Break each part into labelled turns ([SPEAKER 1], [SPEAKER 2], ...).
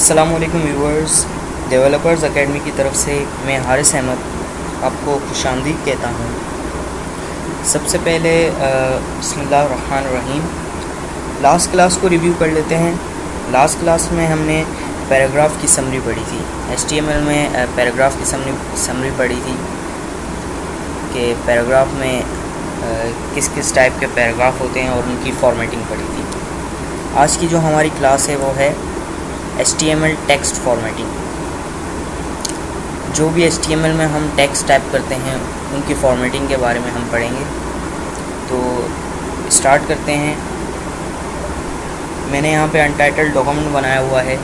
[SPEAKER 1] अस्सलामुअलैकुम viewers, developers academy की तरफ से मैं हारिस अहमद आपको खुशामदीद कहता हूँ। सबसे पहले बिस्मिल्लाहिर्रहमानिर्रहीम लास्ट क्लास को रिव्यू कर लेते हैं। लास्ट क्लास में हमने पैराग्राफ की समरी पढ़ी थी। HTML में पैराग्राफ की समरी पढ़ी थी कि पैराग्राफ में किस किस टाइप के पैराग्राफ होते हैं और उनकी फॉर्मेटिंग पढ़ी थी। आज की जो हमारी क्लास है वो है HTML टेक्स्ट फॉर्मेटिंग। जो भी HTML में हम टेक्स्ट टाइप करते हैं उनकी फॉर्मेटिंग के बारे में हम पढ़ेंगे। तो स्टार्ट करते हैं। मैंने यहाँ पे अनटाइटल्ड डॉक्यूमेंट बनाया हुआ है,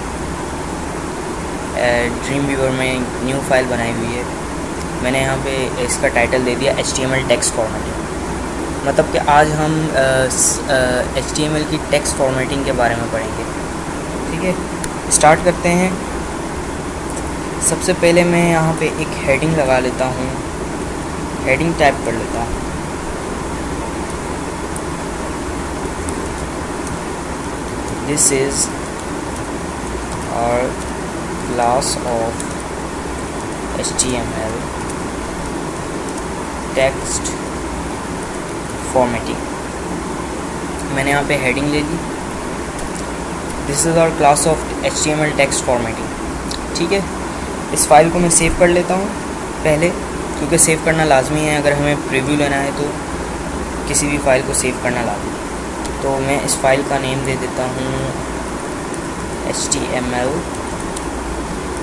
[SPEAKER 1] ड्रीम व्यूअर में न्यू फाइल बनाई हुई है। मैंने यहाँ पे इसका टाइटल दे दिया HTML टेक्स्ट फॉर्मेटिंग। मतलब कि आज हम HTML की टेक्स्ट फॉर्मेटिंग के बारे में पढ़ेंगे। ठीक है, स्टार्ट करते हैं। सबसे पहले मैं यहाँ पे एक हेडिंग लगा लेता हूँ, हेडिंग टाइप कर लेता हूँ। This is our class of HTML text formatting. मैंने यहाँ पे हेडिंग ले ली, this is our class of HTML text formatting. ठीक है, इस फाइल को मैं सेव कर लेता हूँ पहले, क्योंकि सेव करना लाजमी है। अगर हमें प्रीव्यू लेना है तो किसी भी फाइल को सेव करना लाजमी है। तो मैं इस फाइल का नेम दे देता हूँ HTML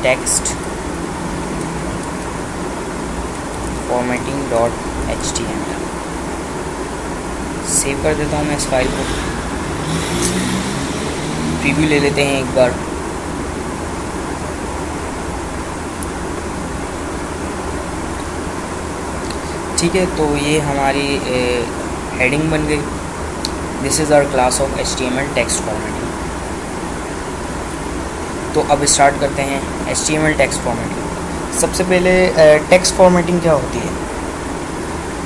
[SPEAKER 1] text formatting .html। Save कर देता हूँ मैं इस फाइल को। प्रीव्यू ले लेते हैं एक बार। ठीक है, तो ये हमारी हेडिंग बन गई। This is our class of HTML text formatting. तो अब स्टार्ट करते हैं HTML टेक्स्ट फॉर्मेटिंग। सबसे पहले टेक्स्ट फॉर्मेटिंग क्या होती है?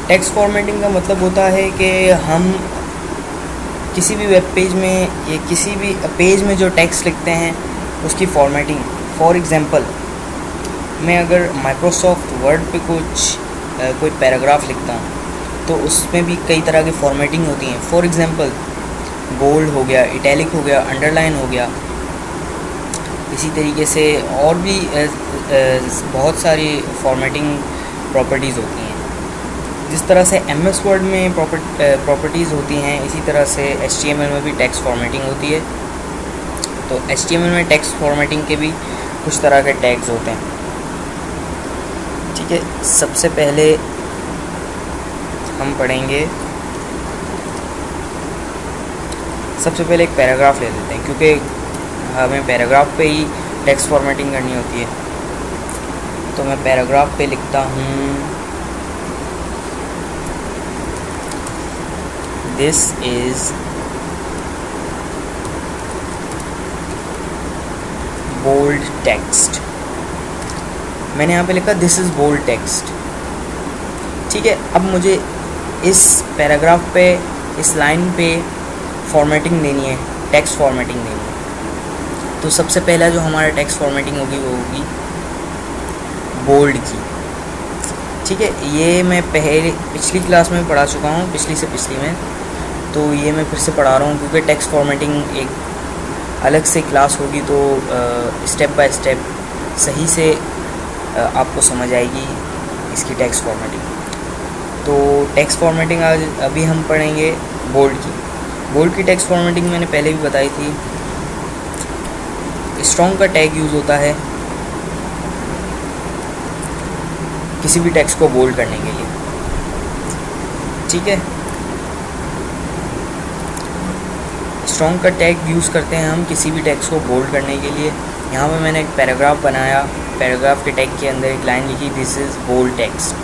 [SPEAKER 1] टेक्स्ट फॉर्मेटिंग का मतलब होता है कि हम किसी भी वेब पेज में या किसी भी पेज में जो टेक्स्ट लिखते हैं उसकी फॉर्मेटिंग। फॉर एग्ज़ाम्पल, मैं अगर माइक्रोसॉफ्ट वर्ड पे कोई पैराग्राफ लिखता हूँ तो उसमें भी कई तरह की फॉर्मेटिंग होती हैं। फॉर एग्ज़ाम्पल, बोल्ड हो गया, इटैलिक हो गया, अंडरलाइन हो गया। इसी तरीके से और भी बहुत सारी फॉर्मेटिंग प्रॉपर्टीज़ होती हैं। जिस तरह से MS वर्ड में प्रॉपर्टीज़ होती हैं, इसी तरह से HTML में भी टेक्स्ट फॉर्मेटिंग होती है। तो HTML में टेक्स्ट फॉर्मेटिंग के भी कुछ तरह के टैग्स होते हैं। ठीक है, सबसे पहले हम पढ़ेंगे, सबसे पहले एक पैराग्राफ ले लेते हैं, क्योंकि हमें पैराग्राफ पे ही टेक्स्ट फॉर्मेटिंग करनी होती है। तो मैं पैराग्राफ पे लिखता हूँ, दिस इज़ बोल्ड टेक्स्ट। मैंने यहाँ पे लिखा दिस इज़ बोल्ड टेक्स्ट। ठीक है, अब मुझे इस पैराग्राफ पे, इस लाइन पे फॉर्मेटिंग देनी है, टेक्स्ट फॉर्मेटिंग देनी है। तो सबसे पहला जो हमारा टेक्स्ट फॉर्मेटिंग होगी वो होगी बोल्ड की। ठीक है, ये मैं पिछली क्लास में पढ़ा चुका हूँ, पिछली से पिछली में। तो ये मैं फिर से पढ़ा रहा हूँ क्योंकि टेक्स्ट फॉर्मेटिंग एक अलग से क्लास होगी, तो स्टेप बाय स्टेप सही से आपको समझ आएगी इसकी टेक्स्ट फॉर्मेटिंग। तो टेक्स्ट फॉर्मेटिंग आज अभी हम पढ़ेंगे बोल्ड की। बोल्ड की टेक्स्ट फॉर्मेटिंग मैंने पहले भी बताई थी। स्ट्रॉन्ग का टैग यूज़ होता है किसी भी टेक्स्ट को बोल्ड करने के लिए। ठीक है, स्ट्रॉन्ग का टैग यूज़ करते हैं हम किसी भी टेक्स्ट को बोल्ड करने के लिए। यहाँ पे मैंने एक पैराग्राफ बनाया, पैराग्राफ के टैग के अंदर एक लाइन लिखी, दिस इज़ बोल्ड टेक्स्ट,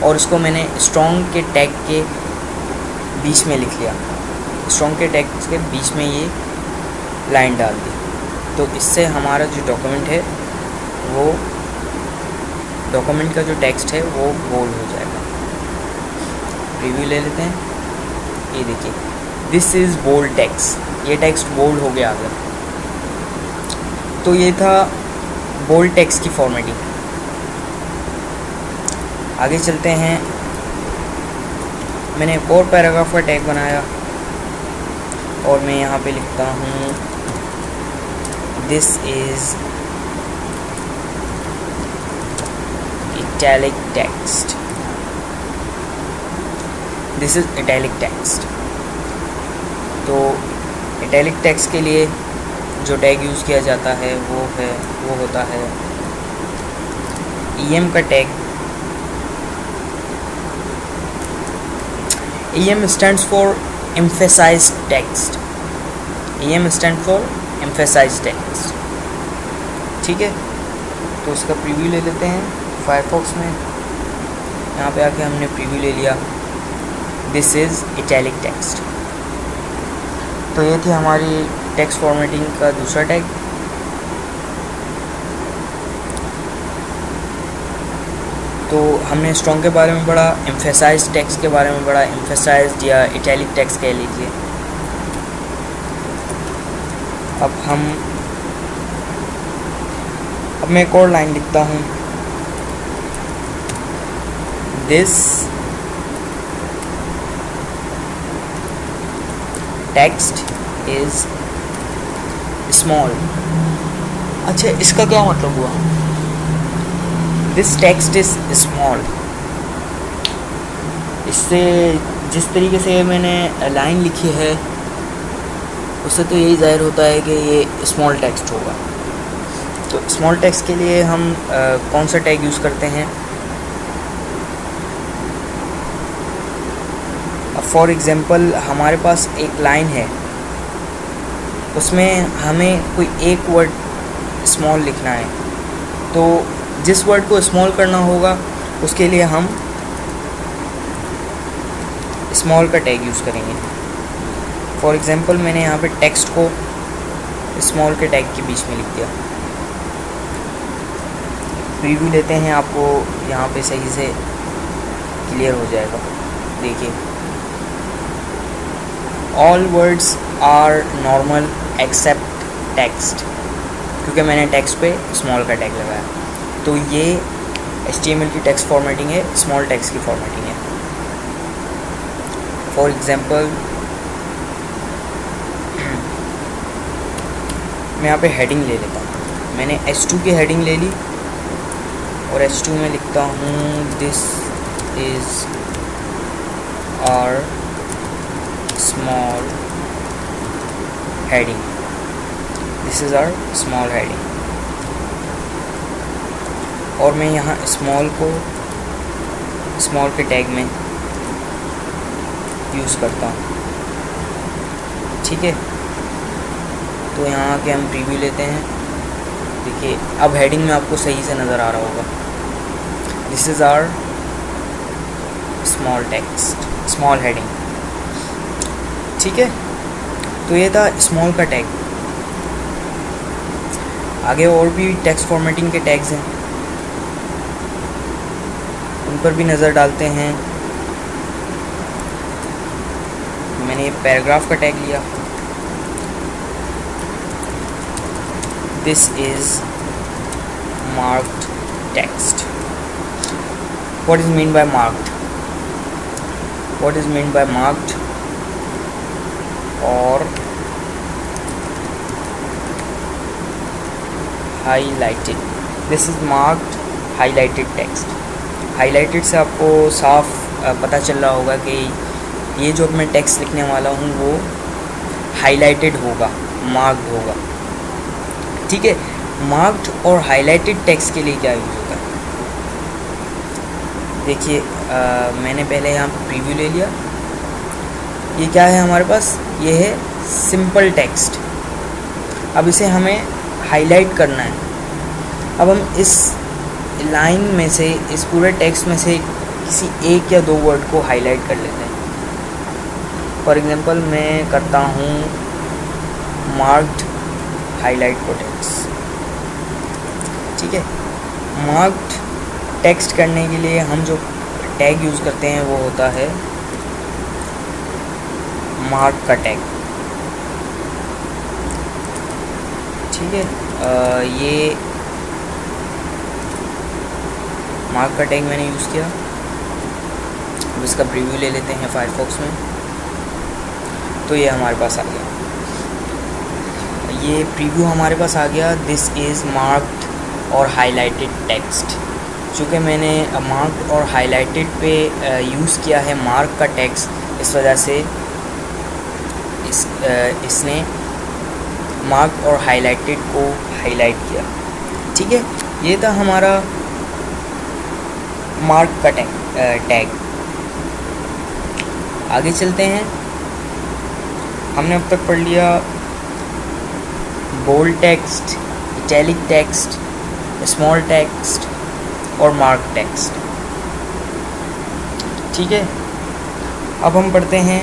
[SPEAKER 1] और उसको मैंने स्ट्रॉन्ग के टैग के बीच में लिख लिया। स्ट्रॉन्ग के टैग के बीच में ये लाइन डाल दी। तो इससे हमारा जो डॉक्यूमेंट है, वो डॉक्यूमेंट का जो टेक्स्ट है वो बोल्ड हो जाएगा। प्रीव्यू ले लेते हैं, ये देखिए, दिस इज़ बोल्ड टेक्स्ट। ये टेक्स्ट बोल्ड हो गया। अगर तो ये था बोल्ड टेक्स्ट की फॉर्मेटिंग। आगे चलते हैं। मैंने एक और पैराग्राफ का टैग बनाया और मैं यहाँ पे लिखता हूँ this is italic text. This is italic text. तो इटैलिक टेक्स्ट के लिए जो टैग यूज़ किया जाता है वो होता है EM का tag. EM stands for emphasized text। EM stands for emphasized text। ठीक है, तो उसका प्रीव्यू ले लेते हैं फायरफॉक्स में। यहाँ पे आके हमने प्रीव्यू ले लिया। This is italic text. तो ये थी हमारी टेक्स्ट फॉर्मेटिंग का दूसरा टैग। तो हमने स्ट्रॉन्ग के बारे में पढ़ा, एम्फेसाइज्ड टेक्स्ट के बारे में पढ़ा, एम्फेसाइज्ड या इटैलिक टेक्स्ट कह लीजिए। अब मैं एक और लाइन लिखता हूँ, दिस टेक्स्ट इज स्मॉल। अच्छा, इसका क्या मतलब हुआ? This text is small. इससे जिस तरीके से मैंने लाइन लिखी है उससे तो यही जाहिर होता है कि ये स्मॉल टेक्स्ट होगा। तो स्मॉल टेक्स्ट के लिए हम कौन सा टैग यूज़ करते हैं? फॉर एग्ज़ाम्पल हमारे पास एक लाइन है, उसमें हमें कोई एक वर्ड स्मॉल लिखना है, तो जिस वर्ड को स्मॉल करना होगा उसके लिए हम स्मॉल का टैग यूज़ करेंगे। फॉर एग्ज़ाम्पल मैंने यहाँ पे टेक्स्ट को स्मॉल के टैग के बीच में लिख दिया। प्रीव्यू लेते हैं, आपको यहाँ पे सही से क्लियर हो जाएगा। देखिए, all words are normal except text, क्योंकि मैंने टेक्स्ट पे स्मॉल का टैग लगाया। तो ये HTML की टेक्स्ट फॉर्मेटिंग है, स्मॉल टेक्स्ट की फॉर्मेटिंग है। फॉर एग्ज़ाम्पल मैं यहाँ पे हेडिंग ले लेता हूँ। मैंने H2 की हेडिंग ले ली और H2 में लिखता हूँ this is our small heading. This is our small heading. और मैं यहाँ स्मॉल को स्मॉल के टैग में यूज़ करता हूँ। ठीक है, तो यहाँ आके हम प्रीव्यू लेते हैं। देखिए, अब हेडिंग में आपको सही से नज़र आ रहा होगा, this is our small text, small heading. ठीक है, तो ये था स्मॉल का टैग। आगे और भी टेक्स्ट फॉर्मेटिंग के टैग्स हैं, उन पर भी नज़र डालते हैं। मैंने पैराग्राफ का टैग लिया, this is marked text. What is mean by marked? What is mean by marked और highlighted? This is marked highlighted text. Highlighted से आपको साफ पता चल रहा होगा कि ये जो मैं टेक्स्ट लिखने वाला हूँ वो हाईलाइटेड होगा, मार्क्ड होगा। ठीक है, मार्क्ड और हाईलाइटेड टेक्स्ट के लिए क्या यूज़ होता है? देखिए, मैंने पहले यहाँ प्रीव्यू ले लिया। ये क्या है हमारे पास? ये है सिंपल टेक्स्ट। अब इसे हमें हाईलाइट करना है। अब हम इस लाइन में से, इस पूरे टेक्स्ट में से किसी एक या दो वर्ड को हाईलाइट कर लेते हैं। फॉर एग्ज़ाम्पल मैं करता हूँ मार्क्ड हाईलाइट कोटेक्स। ठीक है, मार्क्ड टेक्स्ट करने के लिए हम जो टैग यूज़ करते हैं वो होता है मार्क का टैग। ठीक है। ये मार्क का टैग मैंने यूज़ किया। अब इसका प्रीव्यू ले लेते हैं फायरफॉक्स में। तो ये हमारे पास आ गया, ये प्रीव्यू हमारे पास आ गया। दिस इज़ मार्क्ड और हाईलाइटेड टेक्स्ट। चूँकि मैंने मार्क्ड और हाईलाइटेड पे यूज़ किया है मार्क का टेक्स्ट, इस वजह से इसने मार्क्ड और हाईलाइटेड को हाईलाइट किया। ठीक है, ये था हमारा मार्क का टैग। आगे चलते हैं। हमने अब तक पढ़ लिया bold text, italic text, small text और मार्क टेक्स्ट। ठीक है, अब हम पढ़ते हैं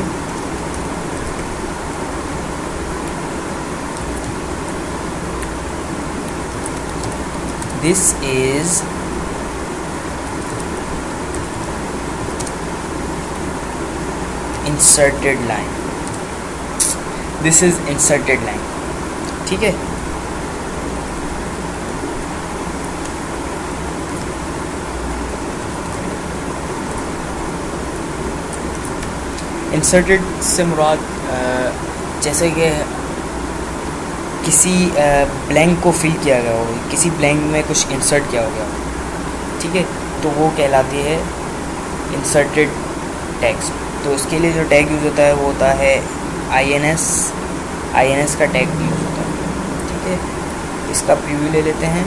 [SPEAKER 1] this is inserted line. This is inserted line. ठीक है, इंसर्टेड से मुराद जैसे कि किसी ब्लैंक को फिल किया गया हो, किसी ब्लैंक में कुछ इंसर्ट किया हो गया हो। ठीक है, तो वो कहलाती है इंसर्टेड टेक्स्ट। तो इसके लिए जो टैग यूज़ होता है वो होता है INS का टैग यूज़ होता है। ठीक है, इसका प्रीव्यू ले लेते हैं।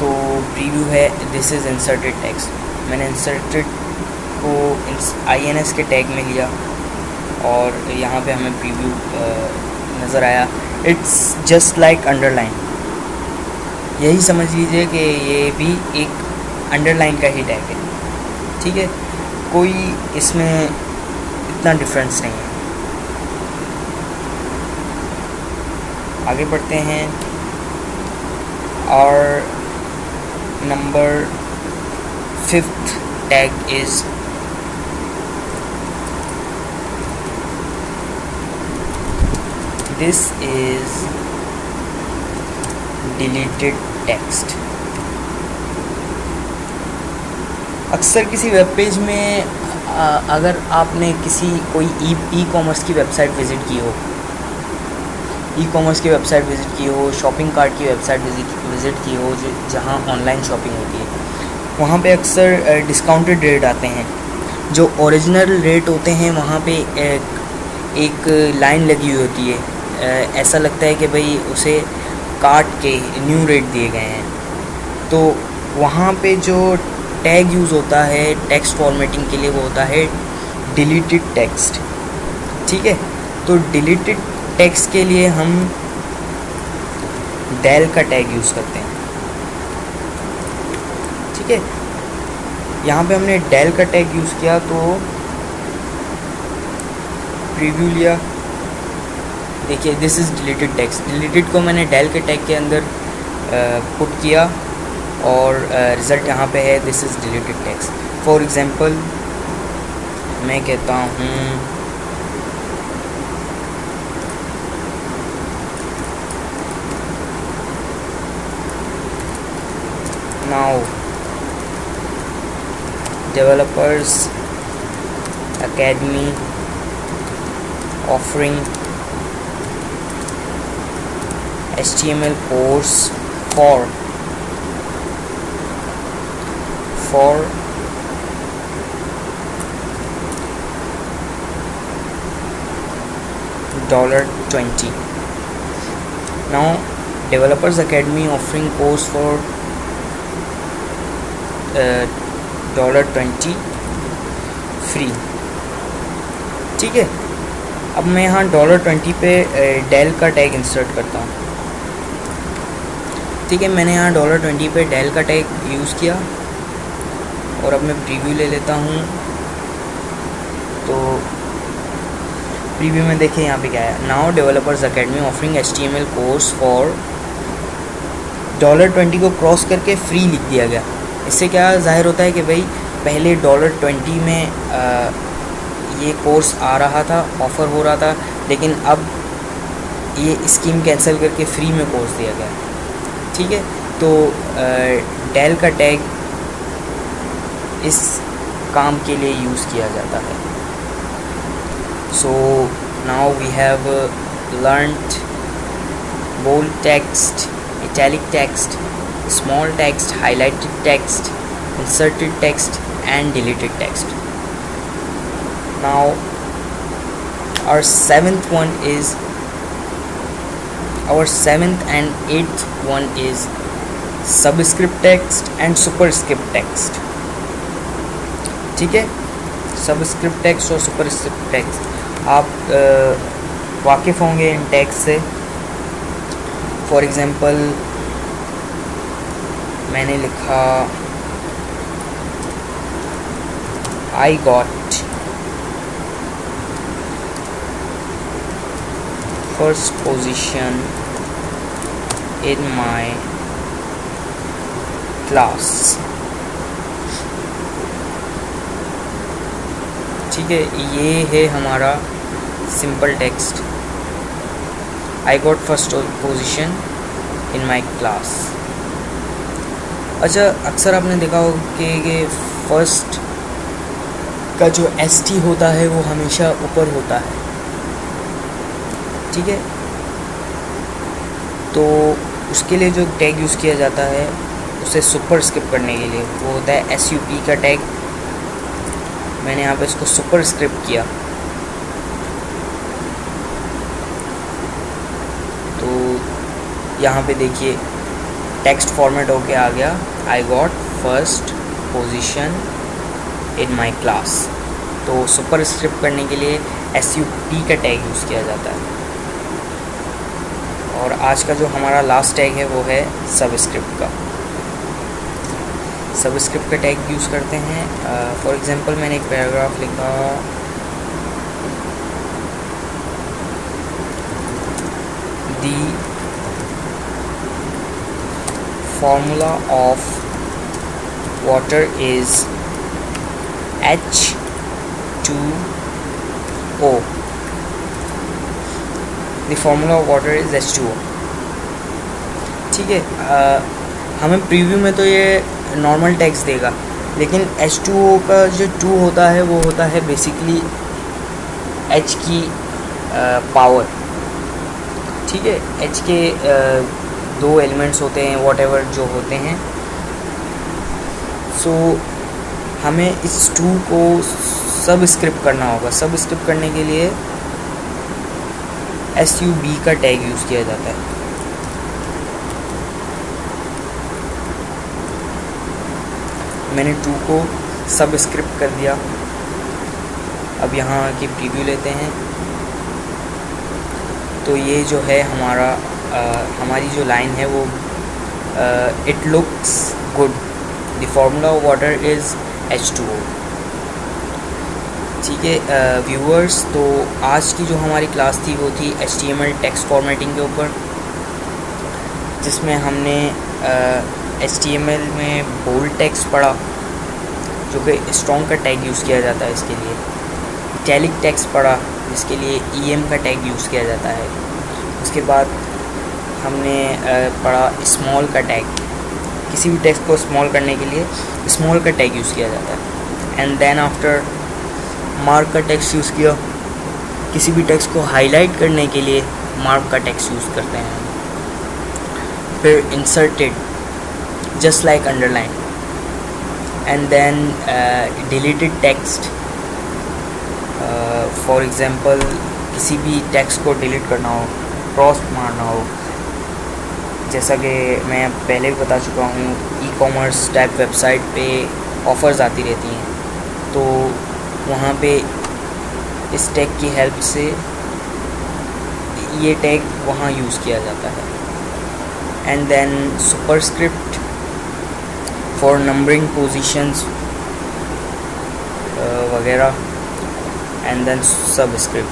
[SPEAKER 1] तो प्रीव्यू है दिस इज़ इंसर्टेड टेक्स्ट। मैंने इंसर्टेड को INS के टैग में लिया और यहाँ पे हमें प्रीव्यू नज़र आया। It's just like underline. यही समझ लीजिए कि ये भी एक अंडरलाइन का ही टैग है। ठीक है, कोई इसमें इतना डिफरेंस नहीं है। आगे बढ़ते हैं। और number 5th tag is this is deleted text. अक्सर किसी वेब पेज में अगर आपने कोई ई कॉमर्स की वेबसाइट विज़िट की हो, शॉपिंग कार्ट की वेबसाइट विज़िट की हो जहाँ ऑनलाइन शॉपिंग होती है, वहाँ पे अक्सर डिस्काउंटेड रेट आते हैं। जो ओरिजिनल रेट होते हैं वहाँ पे एक लाइन लगी हुई होती है। ऐसा लगता है कि भाई उसे काट के न्यू रेट दिए गए हैं। तो वहाँ पे जो टैग यूज़ होता है टेक्स्ट फॉर्मेटिंग के लिए वो होता है डिलीटेड टेक्स्ट। ठीक है, तो डिलीटेड टेक्स्ट के लिए हम डेल का टैग यूज़ करते हैं। ठीक है, यहाँ पे हमने डेल का टैग यूज़ किया तो प्रीव्यू लिया। देखिए this is deleted text. Deleted को मैंने डेल के टैग के अंदर पुट किया और रिज़ल्ट यहाँ पे है this is deleted text. For example मैं कहता हूँ now developers academy offering HTML course for $20. Now Developers Academy offering course for $20 free. ठीक है, अब मैं यहाँ $20 पे डेल का टैग इंसर्ट करता हूँ। ठीक है, मैंने यहाँ $20 पे डेल का टैग यूज़ किया और अब मैं प्रीव्यू ले लेता हूँ। तो प्रीव्यू में देखिए यहाँ पे क्या है, now developers academy offering HTML course for $20 को क्रॉस करके फ्री लिख दिया गया। इससे क्या ज़ाहिर होता है कि भाई पहले $20 में ये कोर्स आ रहा था, ऑफ़र हो रहा था, लेकिन अब ये स्कीम कैंसिल करके फ्री में कोर्स दिया गया है, ठीक है। तो डेल का टैग इस काम के लिए यूज़ किया जाता है। So now we have learned bold text, italic text, small text, highlighted text, inserted text and deleted text. Now our seventh and eighth one is subscript text and superscript text, ठीक है। Subscript text और superscript text आप वाकिफ़ होंगे इन text से। For example मैंने लिखा I got first position in my class, ठीक है। ये है हमारा simple text, I got first position in my class. अच्छा, अक्सर आपने देखा हो कि फर्स्ट का जो ST होता है वो हमेशा ऊपर होता है, ठीक है। तो उसके लिए जो टैग यूज़ किया जाता है उसे सुपरस्क्रिप्ट करने के लिए, वो होता है SUP का टैग। मैंने यहाँ पे इसको सुपरस्क्रिप्ट किया, तो यहाँ पे देखिए टेक्स्ट फॉर्मेट होके आ गया, I got first position in my class. तो सुपरस्क्रिप्ट करने के लिए SUP का टैग यूज़ किया जाता है। और आज का जो हमारा लास्ट टैग है वो है सबस्क्रिप्ट का। सबस्क्रिप्ट का टैग यूज़ करते हैं। फॉर एग्जांपल मैंने एक पैराग्राफ लिखा, the formula of water is H2O। The formula of water is H2O, ठीक है। हमें प्रीव्यू में तो ये नॉर्मल टेक्स्ट देगा, लेकिन H2O का जो 2 होता है वो होता है बेसिकली H की पावर, ठीक है। H के 2 एलिमेंट्स होते हैं, वॉटेवर जो होते हैं। सो हमें इस 2 को सबस्क्रिप्ट करना होगा। सबस्क्रिप्ट करने के लिए SUB का टैग यूज़ किया जाता है। मैंने 2 को सबस्क्रिप्ट कर दिया। अब यहाँ की प्रीव्यू लेते हैं। तो ये जो है हमारी जो लाइन है वो it looks good, the formula of water is H2O, ठीक है। व्यूअर्स, तो आज की जो हमारी क्लास थी वो थी HTML टेक्स्ट फॉर्मेटिंग के ऊपर, जिसमें हमने HTML में बोल्ड टेक्स्ट पढ़ा जो कि स्ट्रॉन्ग का टैग यूज़ किया जाता है इसके लिए। इटैलिक टेक्स्ट पढ़ा जिसके लिए EM का टैग यूज़ किया जाता है। उसके बाद हमने पढ़ा स्मॉल का टैग, किसी भी टेक्स्ट को स्मॉल करने के लिए स्मॉल का टैग यूज़ किया जाता है। एंड देन आफ्टर मार्क का टेक्स्ट यूज़ किया, किसी भी टेक्स्ट को हाईलाइट करने के लिए मार्क का टेक्स्ट यूज़ करते हैं। फिर inserted just like underline, and then deleted text. For example किसी भी टेक्स्ट को डिलीट करना हो, क्रॉस मारना हो, जैसा कि मैं पहले भी बता चुका हूँ, ई-कॉमर्स टाइप वेबसाइट पे ऑफ़र्स आती रहती हैं, तो वहाँ पे इस टैग की हेल्प से ये टैग वहाँ यूज़ किया जाता है। And then superscript for numbering positions वगैरह, एंड देन सबस्क्रिप्ट,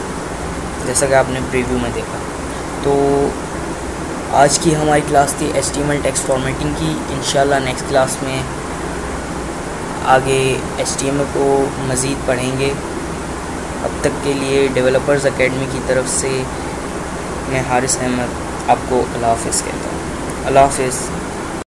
[SPEAKER 1] जैसा कि आपने प्रीव्यू में देखा। तो आज की हमारी क्लास थी HTML टेक्स्ट फॉर्मेटिंग की। इंशाल्लाह नेक्स्ट क्लास में आगे HTML को मज़ीद पढ़ेंगे। अब तक के लिए डेवलपर्स एकेडमी की तरफ से मैं हारिस अहमद आपको अल्लाह हाफ़िज़ कहता हूँ। अल्लाह हाफ़िज़।